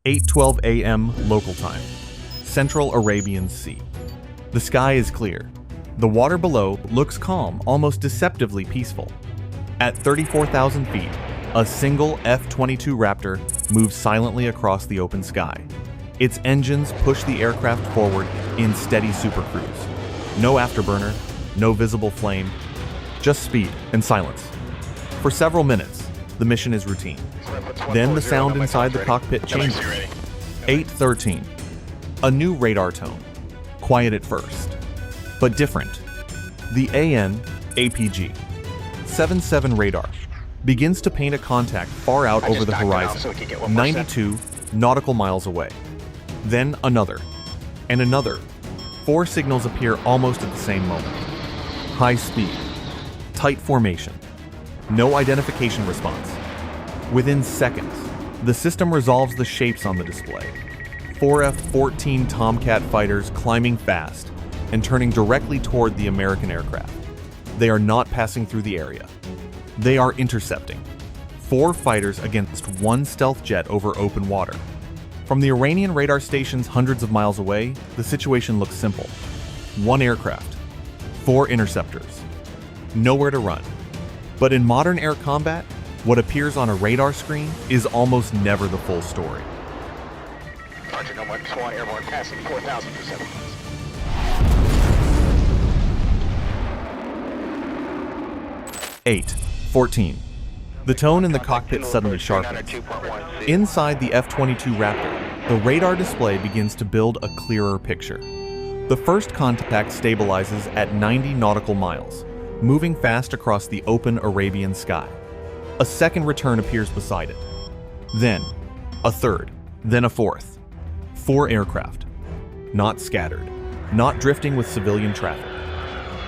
8:12 a.m. local time, Central Arabian Sea. The sky is clear. The water below looks calm, almost deceptively peaceful. At 34,000 feet, a single F-22 Raptor moves silently across the open sky. Its engines push the aircraft forward in steady supercruise. No afterburner, no visible flame, just speed and silence. For several minutes, the mission is routine. Then the sound inside the cockpit changes. 8:13. A new radar tone. Quiet at first, but different. The AN/APG 77 radar begins to paint a contact far out over the horizon, 92 nautical miles away. Then another, and another. 4 signals appear almost at the same moment. High speed, tight formation, no identification response. Within seconds, the system resolves the shapes on the display. 4 F-14 Tomcat fighters climbing fast and turning directly toward the American aircraft. They are not passing through the area. They are intercepting. 4 fighters against 1 stealth jet over open water. From the Iranian radar stations hundreds of miles away, the situation looks simple. 1 aircraft, 4 interceptors. Nowhere to run. But in modern air combat, what appears on a radar screen is almost never the full story. Archer, no 1-1 airborne passing 4,000 for 7 miles. (8:14). The tone in the cockpit suddenly sharpens. Inside the F-22 Raptor, the radar display begins to build a clearer picture. The first contact stabilizes at 90 nautical miles, moving fast across the open Arabian sky. A second return appears beside it. Then, a third, then a fourth. 4 aircraft. Not scattered, not drifting with civilian traffic.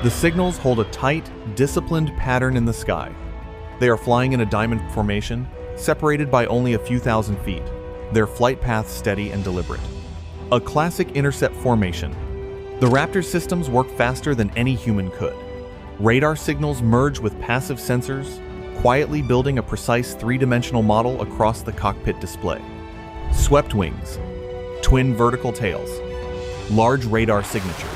The signals hold a tight, disciplined pattern in the sky. They are flying in a diamond formation, separated by only a few thousand feet, their flight path steady and deliberate. A classic intercept formation. The Raptor systems work faster than any human could. Radar signals merge with passive sensors, quietly building a precise 3-dimensional model across the cockpit display. Swept wings, twin vertical tails, large radar signatures.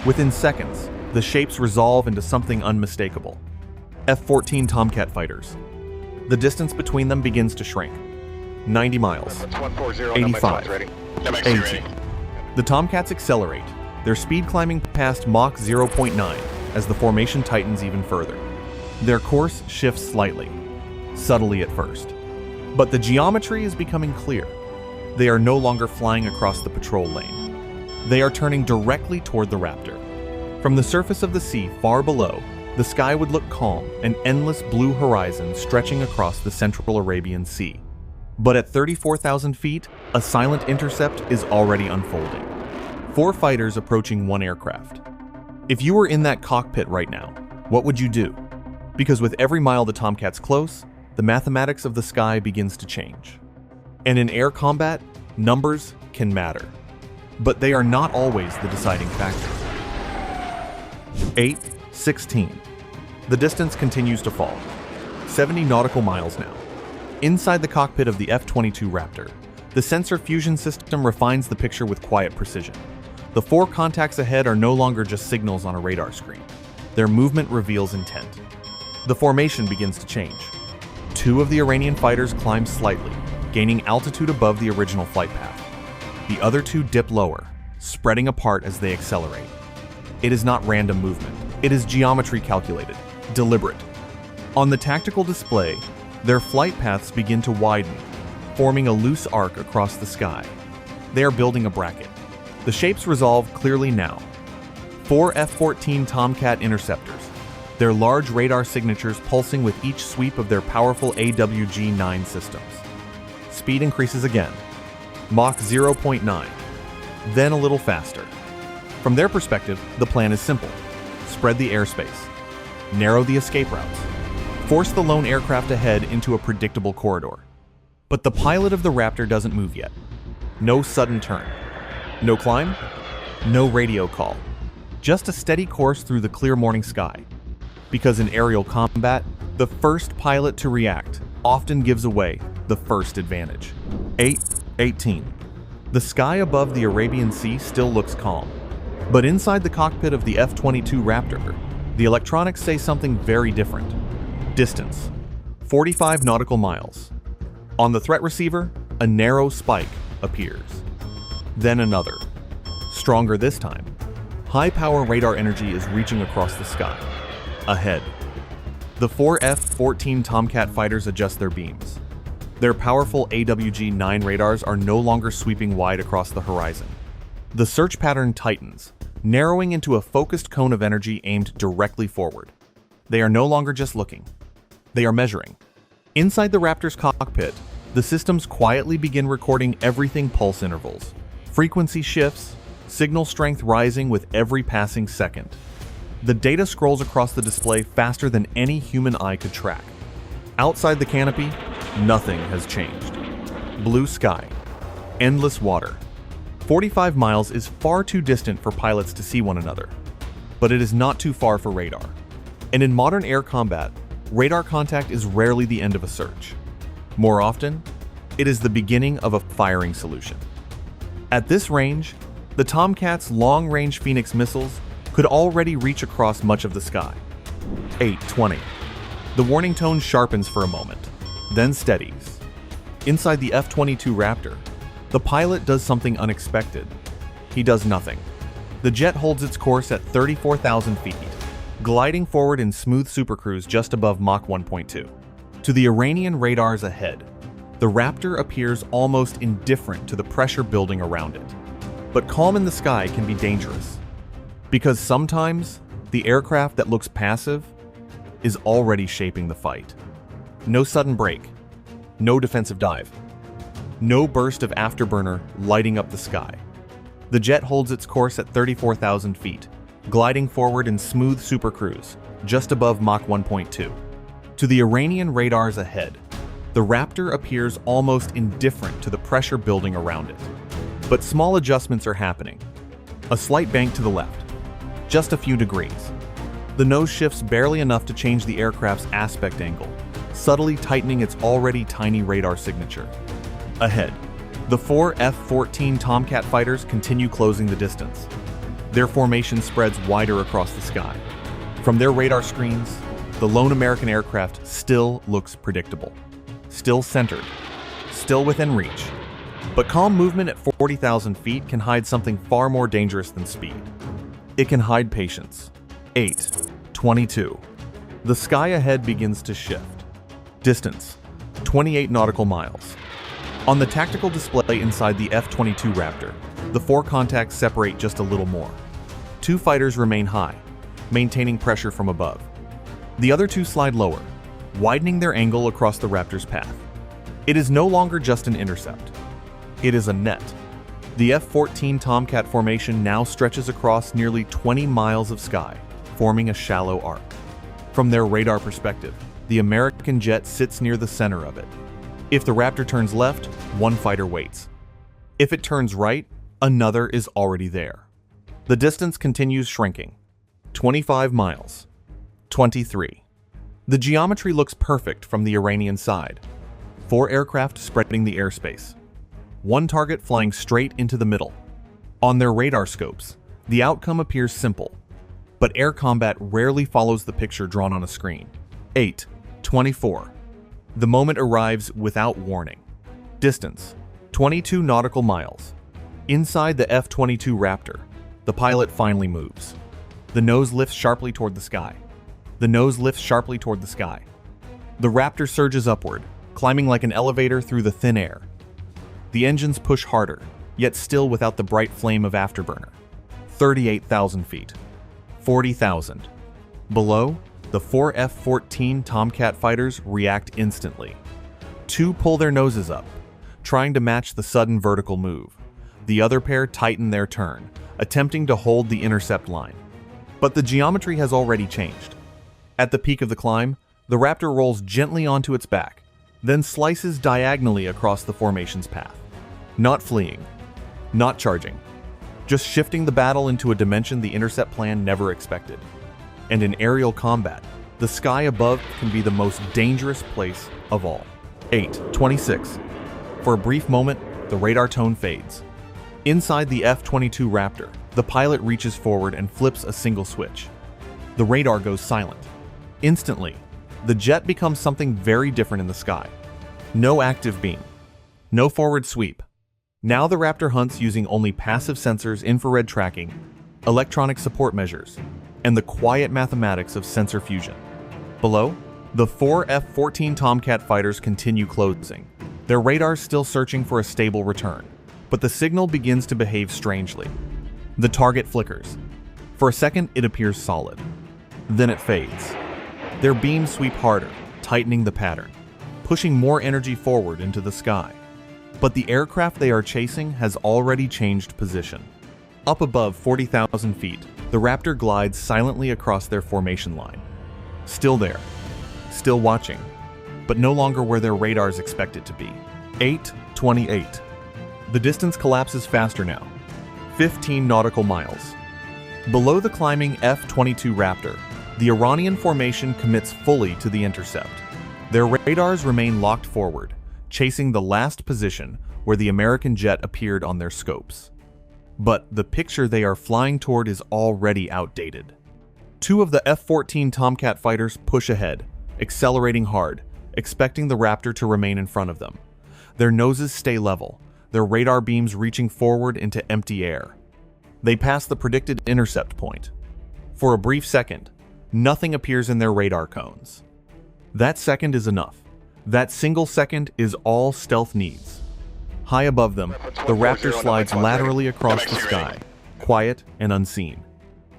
Within seconds, the shapes resolve into something unmistakable. F-14 Tomcat fighters. The distance between them begins to shrink. 90 miles, 85, 80. The Tomcats accelerate, their speed climbing past Mach 0.9 as the formation tightens even further. Their course shifts slightly, subtly at first. But the geometry is becoming clear. They are no longer flying across the patrol lane. They are turning directly toward the Raptor. From the surface of the sea far below, the sky would look calm, an endless blue horizon stretching across the Central Arabian Sea. But at 34,000 feet, a silent intercept is already unfolding. 4 fighters approaching 1 aircraft. If you were in that cockpit right now, what would you do? Because with every mile the Tomcat's close, the mathematics of the sky begins to change. And in air combat, numbers can matter. But they are not always the deciding factor. 8:16. The distance continues to fall. 70 nautical miles now. Inside the cockpit of the F-22 Raptor, the sensor fusion system refines the picture with quiet precision. The 4 contacts ahead are no longer just signals on a radar screen. Their movement reveals intent. The formation begins to change. 2 of the Iranian fighters climb slightly, gaining altitude above the original flight path. The other 2 dip lower, spreading apart as they accelerate. It is not random movement. It is geometry calculated, deliberate. On the tactical display, their flight paths begin to widen, forming a loose arc across the sky. They are building a bracket. The shapes resolve clearly now. 4 F-14 Tomcat interceptors, their large radar signatures pulsing with each sweep of their powerful AWG-9 systems. Speed increases again, Mach 0.9, then a little faster. From their perspective, the plan is simple. Spread the airspace, narrow the escape routes, force the lone aircraft ahead into a predictable corridor. But the pilot of the Raptor doesn't move yet. No sudden turn. No climb. No radio call. Just a steady course through the clear morning sky. Because in aerial combat, the first pilot to react often gives away the first advantage. 8:18. The sky above the Arabian Sea still looks calm. But inside the cockpit of the F-22 Raptor, the electronics say something very different. Distance: 45 nautical miles. On the threat receiver, a narrow spike appears. Then another. Stronger this time. High-power radar energy is reaching across the sky. Ahead. The four F-14 Tomcat fighters adjust their beams. Their powerful AWG-9 radars are no longer sweeping wide across the horizon. The search pattern tightens, narrowing into a focused cone of energy aimed directly forward. They are no longer just looking. They are measuring. Inside the Raptor's cockpit, the systems quietly begin recording everything: pulse intervals, frequency shifts, signal strength rising with every passing second. The data scrolls across the display faster than any human eye could track. Outside the canopy, nothing has changed. Blue sky, endless water. 45 miles is far too distant for pilots to see one another, but it is not too far for radar. And in modern air combat, radar contact is rarely the end of a search. More often, it is the beginning of a firing solution. At this range, the Tomcat's long-range Phoenix missiles could already reach across much of the sky. 8:20. The warning tone sharpens for a moment, then steadies. Inside the F-22 Raptor, the pilot does something unexpected. He does nothing. The jet holds its course at 34,000 feet, gliding forward in smooth supercruise just above Mach 1.2. To the Iranian radars ahead, the Raptor appears almost indifferent to the pressure building around it. But calm in the sky can be dangerous, because sometimes the aircraft that looks passive is already shaping the fight. No sudden brake, no defensive dive, no burst of afterburner lighting up the sky. The jet holds its course at 34,000 feet, gliding forward in smooth supercruise, just above Mach 1.2. To the Iranian radars ahead, the Raptor appears almost indifferent to the pressure building around it. But small adjustments are happening. A slight bank to the left, just a few degrees. The nose shifts barely enough to change the aircraft's aspect angle, subtly tightening its already tiny radar signature. Ahead, the four F-14 Tomcat fighters continue closing the distance. Their formation spreads wider across the sky. From their radar screens, the lone American aircraft still looks predictable. Still centered. Still within reach. But calm movement at 40,000 feet can hide something far more dangerous than speed. It can hide patience. 8:22. The sky ahead begins to shift. Distance: 28 nautical miles. On the tactical display inside the F-22 Raptor, the four contacts separate just a little more. Two fighters remain high, maintaining pressure from above. The other two slide lower, widening their angle across the Raptor's path. It is no longer just an intercept. It is a net. The F-14 Tomcat formation now stretches across nearly 20 miles of sky, forming a shallow arc. From their radar perspective, the American jet sits near the center of it. If the Raptor turns left, one fighter waits. If it turns right, another is already there. The distance continues shrinking. 25 miles. 23. The geometry looks perfect from the Iranian side. Four aircraft spreading the airspace. One target flying straight into the middle. On their radar scopes, the outcome appears simple. But air combat rarely follows the picture drawn on a screen. 8:24. The moment arrives without warning. Distance: 22 nautical miles. Inside the F-22 Raptor, the pilot finally moves. The nose lifts sharply toward the sky. The nose lifts sharply toward the sky. The Raptor surges upward, climbing like an elevator through the thin air. The engines push harder, yet still without the bright flame of afterburner. 38,000 feet. 40,000. Below, the four F-14 Tomcat fighters react instantly. Two pull their noses up, trying to match the sudden vertical move. The other pair tighten their turn, attempting to hold the intercept line. But the geometry has already changed. At the peak of the climb, the Raptor rolls gently onto its back, then slices diagonally across the formation's path. Not fleeing, not charging, just shifting the battle into a dimension the intercept plan never expected. And in aerial combat, The sky above can be the most dangerous place of all. 8:26. For a brief moment, the radar tone fades. Inside the F-22 Raptor, the pilot reaches forward and flips a single switch. The radar goes silent. Instantly, the jet becomes something very different in the sky. No active beam. No forward sweep. Now the Raptor hunts using only passive sensors, infrared tracking, electronic support measures, and the quiet mathematics of sensor fusion. Below, the 4 F-14 Tomcat fighters continue closing, their radars still searching for a stable return, but the signal begins to behave strangely. The target flickers. For a second, it appears solid. Then it fades. Their beams sweep harder, tightening the pattern, pushing more energy forward into the sky. But the aircraft they are chasing has already changed position. Up above 40,000 feet, the Raptor glides silently across their formation line. Still there, still watching, but no longer where their radars expect it to be. 8:28. The distance collapses faster now, 15 nautical miles. Below the climbing F-22 Raptor, the Iranian formation commits fully to the intercept. Their radars remain locked forward, chasing the last position where the American jet appeared on their scopes. But the picture they are flying toward is already outdated. Two of the F-14 Tomcat fighters push ahead, accelerating hard, expecting the Raptor to remain in front of them. Their noses stay level, their radar beams reaching forward into empty air. They pass the predicted intercept point. For a brief second, nothing appears in their radar cones. That second is enough. That single second is all stealth needs. High above them, the Raptor slides laterally across the sky, quiet and unseen.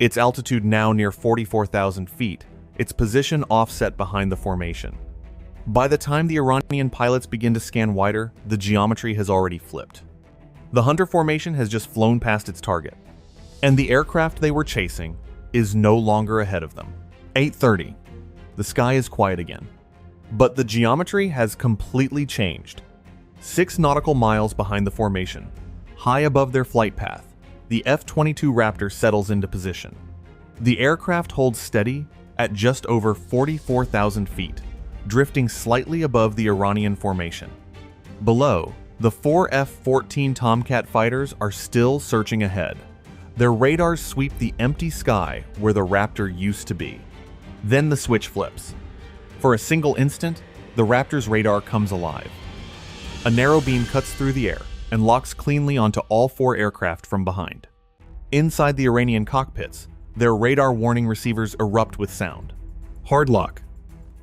Its altitude now near 44,000 feet, its position offset behind the formation. By the time the Iranian pilots begin to scan wider, the geometry has already flipped. The Hunter formation has just flown past its target, and the aircraft they were chasing is no longer ahead of them. 8:30. The sky is quiet again, but the geometry has completely changed. 6 nautical miles behind the formation, high above their flight path, the F-22 Raptor settles into position. The aircraft holds steady at just over 44,000 feet, drifting slightly above the Iranian formation. Below, the 4 F-14 Tomcat fighters are still searching ahead. Their radars sweep the empty sky where the Raptor used to be. Then the switch flips. For a single instant, the Raptor's radar comes alive. A narrow beam cuts through the air and locks cleanly onto all 4 aircraft from behind. Inside the Iranian cockpits, their radar warning receivers erupt with sound. Hard lock.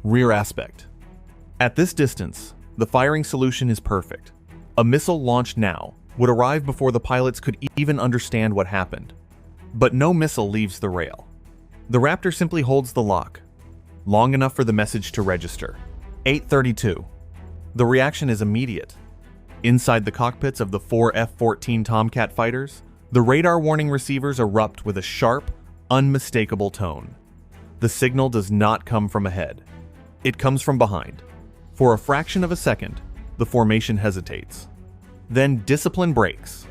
Rear aspect. At this distance, the firing solution is perfect. A missile launched now would arrive before the pilots could even understand what happened. But no missile leaves the rail. The Raptor simply holds the lock, long enough for the message to register. 8:32. The reaction is immediate. Inside the cockpits of the 4 F-14 Tomcat fighters, the radar warning receivers erupt with a sharp, unmistakable tone. The signal does not come from ahead. It comes from behind. For a fraction of a second, the formation hesitates. Then discipline breaks.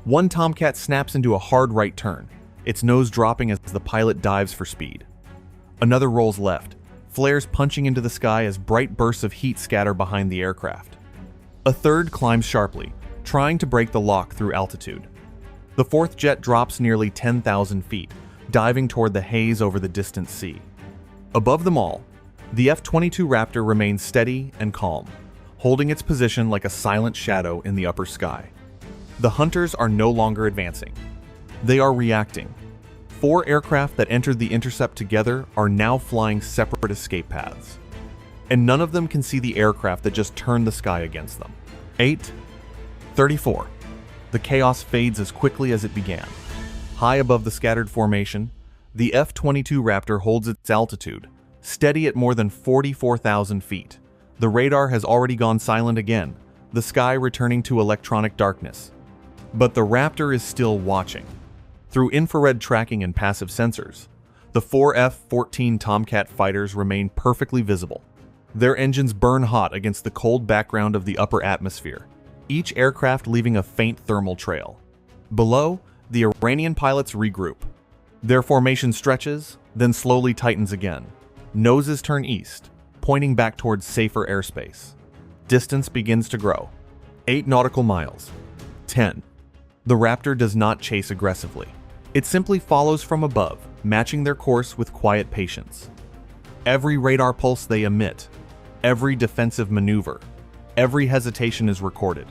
One Tomcat snaps into a hard right turn, its nose dropping as the pilot dives for speed. Another rolls left, flares punching into the sky as bright bursts of heat scatter behind the aircraft. A third climbs sharply, trying to break the lock through altitude. The fourth jet drops nearly 10,000 feet, diving toward the haze over the distant sea. Above them all, the F-22 Raptor remains steady and calm, holding its position like a silent shadow in the upper sky. The Hunters are no longer advancing. They are reacting. 4 aircraft that entered the intercept together are now flying separate escape paths. And none of them can see the aircraft that just turned the sky against them. 8:34. The chaos fades as quickly as it began. High above the scattered formation, the F-22 Raptor holds its altitude, steady at more than 44,000 feet. The radar has already gone silent again, the sky returning to electronic darkness. But the Raptor is still watching. Through infrared tracking and passive sensors, the 4 F-14 Tomcat fighters remain perfectly visible. Their engines burn hot against the cold background of the upper atmosphere, each aircraft leaving a faint thermal trail. Below, the Iranian pilots regroup. Their formation stretches, then slowly tightens again. Noses turn east, pointing back towards safer airspace. Distance begins to grow. 8 nautical miles. 10. The Raptor does not chase aggressively. It simply follows from above, matching their course with quiet patience. Every radar pulse they emit, every defensive maneuver, every hesitation is recorded.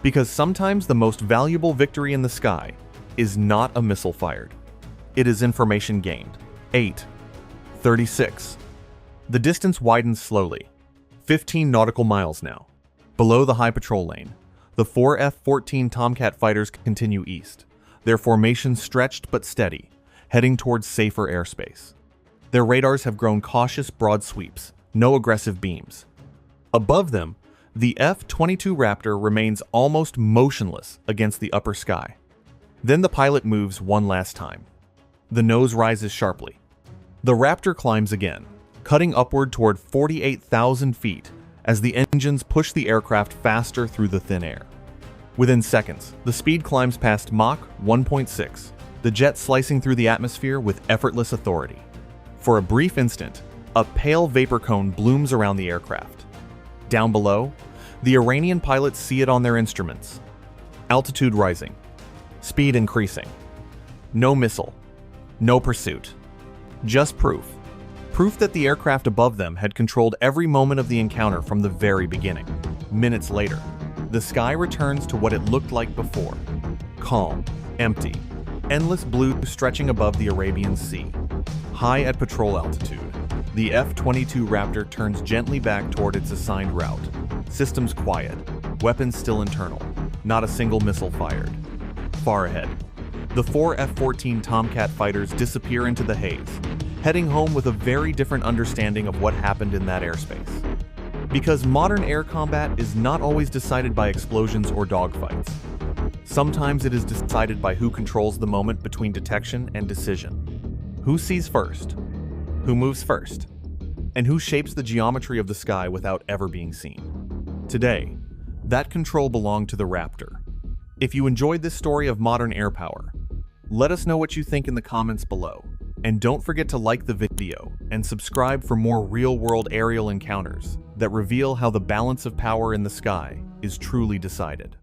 Because sometimes the most valuable victory in the sky is not a missile fired. It is information gained. 8. 36. The distance widens slowly. 15 nautical miles now. Below the high patrol lane, the 4 F-14 Tomcat fighters continue east, their formation stretched but steady, heading towards safer airspace. Their radars have grown cautious broad sweeps, no aggressive beams. Above them, the F-22 Raptor remains almost motionless against the upper sky. Then the pilot moves one last time. The nose rises sharply. The Raptor climbs again, cutting upward toward 48,000 feet as the engines push the aircraft faster through the thin air. Within seconds, the speed climbs past Mach 1.6, the jet slicing through the atmosphere with effortless authority. For a brief instant, a pale vapor cone blooms around the aircraft. Down below, the Iranian pilots see it on their instruments. Altitude rising, speed increasing. No missile, no pursuit. Just proof. Proof that the aircraft above them had controlled every moment of the encounter from the very beginning. Minutes later, the sky returns to what it looked like before. Calm, empty, endless blue stretching above the Arabian Sea. High at patrol altitude, the F-22 Raptor turns gently back toward its assigned route. Systems quiet, weapons still internal, not a single missile fired. Far ahead, the 4 F-14 Tomcat fighters disappear into the haze, heading home with a very different understanding of what happened in that airspace. Because modern air combat is not always decided by explosions or dogfights. Sometimes it is decided by who controls the moment between detection and decision. Who sees first? Who moves first? And who shapes the geometry of the sky without ever being seen? Today, that control belonged to the Raptor. If you enjoyed this story of modern air power, let us know what you think in the comments below. And don't forget to like the video and subscribe for more real-world aerial encounters that reveal how the balance of power in the sky is truly decided.